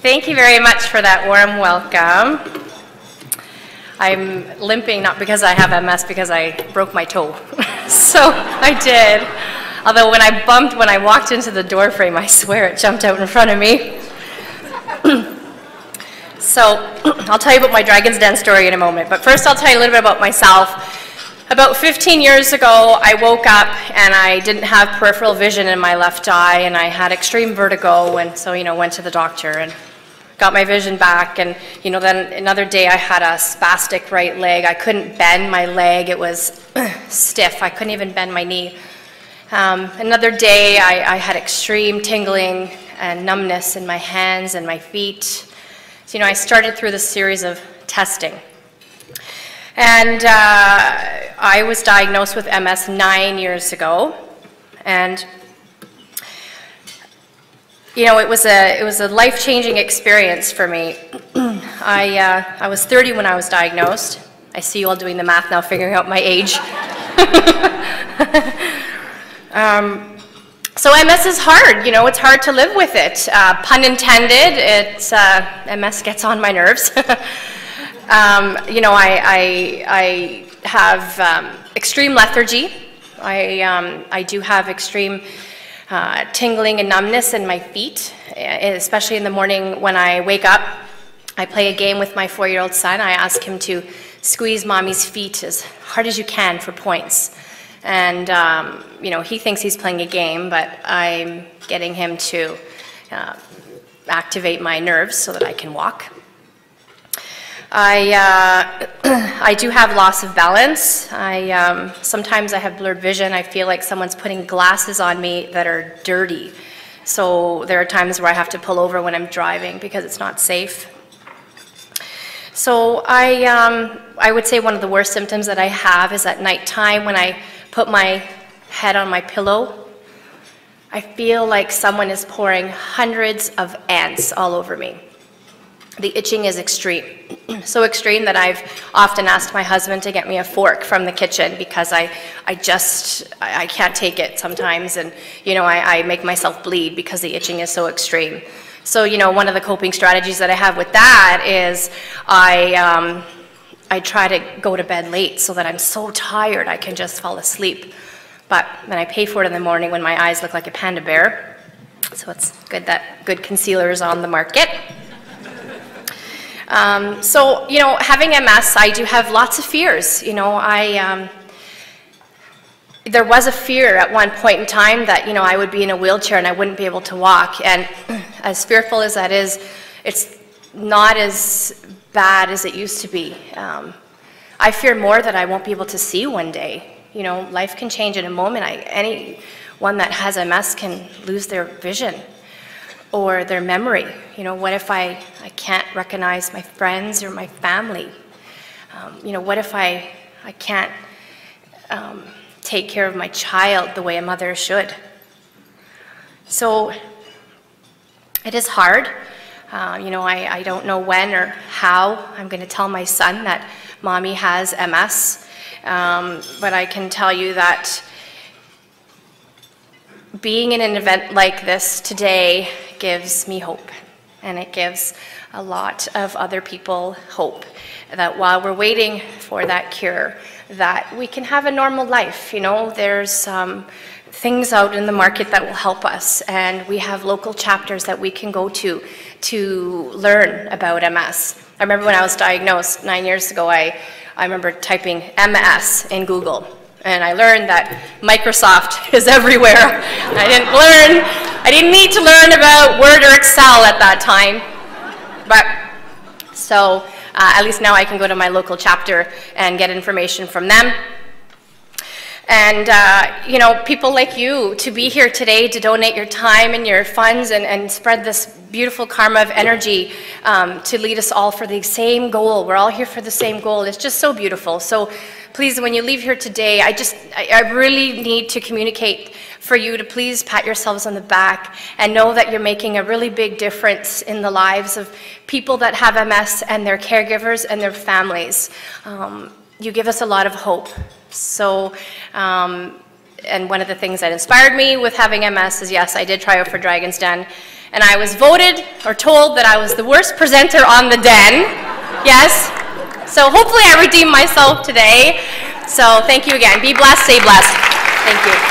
Thank you very much for that warm welcome. I'm limping not because I have MS, because I broke my toe. So I did. Although when I walked into the door frame, I swear it jumped out in front of me. So I'll tell you about my Dragon's Den story in a moment. But first I'll tell you a little bit about myself. About 15 years ago, I woke up and I didn't have peripheral vision in my left eye, and I had extreme vertigo, and so, went to the doctor and got my vision back. And, then another day I had a spastic right leg. I couldn't bend my leg. It was stiff. I couldn't even bend my knee. Another day I had extreme tingling and numbness in my hands and my feet. So, I started through this series of testing. And I was diagnosed with MS 9 years ago, and it was a life-changing experience for me. I was 30 when I was diagnosed. I see you all doing the math now, figuring out my age. So MS is hard. It's hard to live with it. Pun intended. MS gets on my nerves. I have extreme lethargy. I do have extreme tingling and numbness in my feet, especially in the morning when I wake up. I play a game with my 4-year-old son. I ask him to squeeze mommy's feet as hard as you can for points. And, he thinks he's playing a game, but I'm getting him to activate my nerves so that I can walk. I do have loss of balance. Sometimes I have blurred vision. I feel like someone's putting glasses on me that are dirty. So there are times where I have to pull over when I'm driving because it's not safe. So I would say one of the worst symptoms that I have is at nighttime when I put my head on my pillow. I feel like someone is pouring hundreds of ants all over me. The itching is extreme, so extreme that I've often asked my husband to get me a fork from the kitchen because I can't take it sometimes, and I make myself bleed because the itching is so extreme. So one of the coping strategies that I have with that is I try to go to bed late so that I'm so tired I can just fall asleep. But then I pay for it in the morning when my eyes look like a panda bear. So it's good that good concealer is on the market. So, having MS, I do have lots of fears. There was a fear at one point in time that, I would be in a wheelchair and I wouldn't be able to walk. And as fearful as that is, it's not as bad as it used to be. I fear more that I won't be able to see one day. Life can change in a moment. Anyone that has MS can lose their vision or their memory. What if I can't recognize my friends or my family? What if I can't take care of my child the way a mother should? So it is hard. I don't know when or how I'm going to tell my son that mommy has MS, but I can tell you that being in an event like this today gives me hope, and it gives a lot of other people hope that while we're waiting for that cure, that we can have a normal life. There's things out in the market that will help us, and we have local chapters that we can go to learn about MS. I remember when I was diagnosed 9 years ago, I remember typing MS in Google, and I learned that Microsoft is everywhere. I didn't need to learn about Word or Excel at that time. But so at least now I can go to my local chapter and get information from them. And people like you to be here today to donate your time and your funds and spread this beautiful karma of energy to lead us all for the same goal. We're all here for the same goal. It's just so beautiful. So please, when you leave here today, I really need to communicate for you to please pat yourselves on the back and know that you're making a really big difference in the lives of people that have MS and their caregivers and their families. You give us a lot of hope. So, and one of the things that inspired me with having MS is, yes, I did try out for Dragon's Den, and I was voted or told that I was the worst presenter on the Den. Yes? So hopefully I redeemed myself today. So thank you again. Be blessed, stay blessed. Thank you.